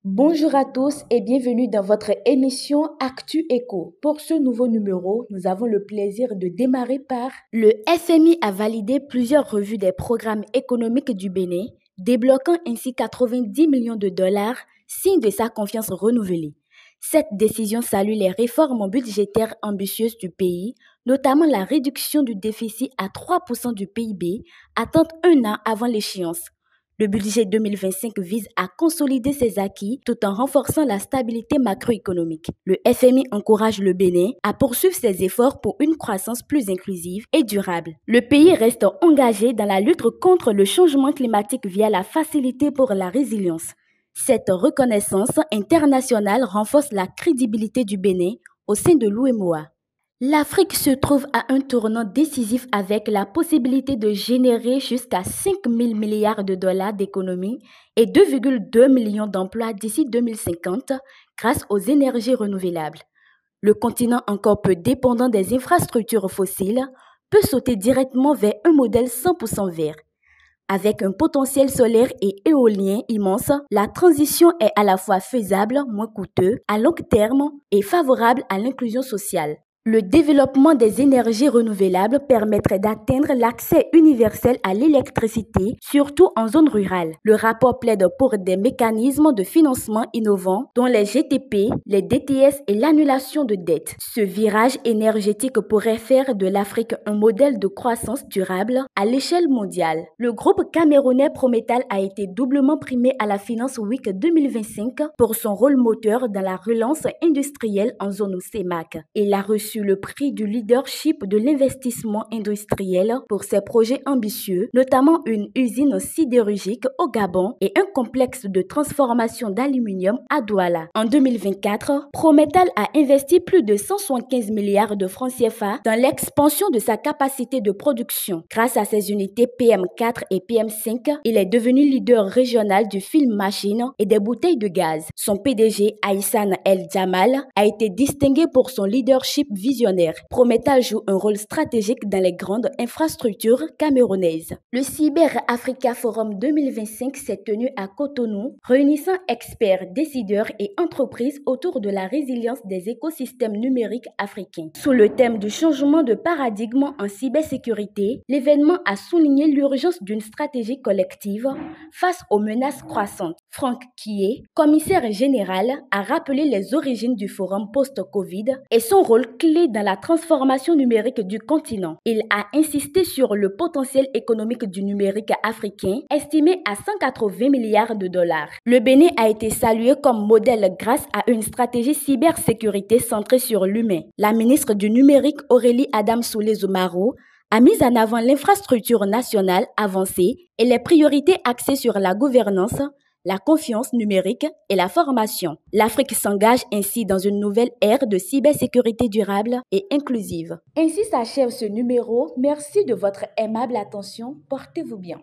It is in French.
Bonjour à tous et bienvenue dans votre émission Actu Éco. Pour ce nouveau numéro, nous avons le plaisir de démarrer par le FMI a validé plusieurs revues des programmes économiques du Bénin, débloquant ainsi 90 millions de dollars, signe de sa confiance renouvelée. Cette décision salue les réformes budgétaires ambitieuses du pays, notamment la réduction du déficit à 3% du PIB, attente un an avant l'échéance. Le budget 2025 vise à consolider ses acquis tout en renforçant la stabilité macroéconomique. Le FMI encourage le Bénin à poursuivre ses efforts pour une croissance plus inclusive et durable. Le pays reste engagé dans la lutte contre le changement climatique via la Facilité pour la résilience. Cette reconnaissance internationale renforce la crédibilité du Bénin au sein de l'UEMOA. L'Afrique se trouve à un tournant décisif avec la possibilité de générer jusqu'à 5 000 milliards de dollars d'économies et 2,2 millions d'emplois d'ici 2050 grâce aux énergies renouvelables. Le continent encore peu dépendant des infrastructures fossiles peut sauter directement vers un modèle 100% vert. Avec un potentiel solaire et éolien immense, la transition est à la fois faisable, moins coûteux, à long terme et favorable à l'inclusion sociale. Le développement des énergies renouvelables permettrait d'atteindre l'accès universel à l'électricité, surtout en zone rurale. Le rapport plaide pour des mécanismes de financement innovants, dont les GTP, les DTS et l'annulation de dettes. Ce virage énergétique pourrait faire de l'Afrique un modèle de croissance durable à l'échelle mondiale. Le groupe camerounais Prometal a été doublement primé à la Finance Week 2025 pour son rôle moteur dans la relance industrielle en zone CEMAC. Il a reçu le prix du leadership de l'investissement industriel pour ses projets ambitieux, notamment une usine sidérurgique au Gabon et un complexe de transformation d'aluminium à Douala. En 2024, Prometal a investi plus de 175 milliards de francs CFA dans l'expansion de sa capacité de production. Grâce à ses unités PM4 et PM5, il est devenu leader régional du film machine et des bouteilles de gaz. Son PDG, Aïssan El Jamal, a été distingué pour son leadership visionnaire. Prometal joue un rôle stratégique dans les grandes infrastructures camerounaises. Le Cyber Africa Forum 2025 s'est tenu à Cotonou, réunissant experts, décideurs et entreprises autour de la résilience des écosystèmes numériques africains. Sous le thème du changement de paradigme en cybersécurité, l'événement a souligné l'urgence d'une stratégie collective face aux menaces croissantes. Franck Kié, commissaire général, a rappelé les origines du forum post-Covid et son rôle clé dans la transformation numérique du continent. Il a insisté sur le potentiel économique du numérique africain, estimé à 180 milliards de dollars. Le Bénin a été salué comme modèle grâce à une stratégie cybersécurité centrée sur l'humain. La ministre du numérique Aurélie Adame-Soulé-Zoumaro a mis en avant l'infrastructure nationale avancée et les priorités axées sur la gouvernance, la confiance numérique et la formation. L'Afrique s'engage ainsi dans une nouvelle ère de cybersécurité durable et inclusive. Ainsi s'achève ce numéro. Merci de votre aimable attention. Portez-vous bien.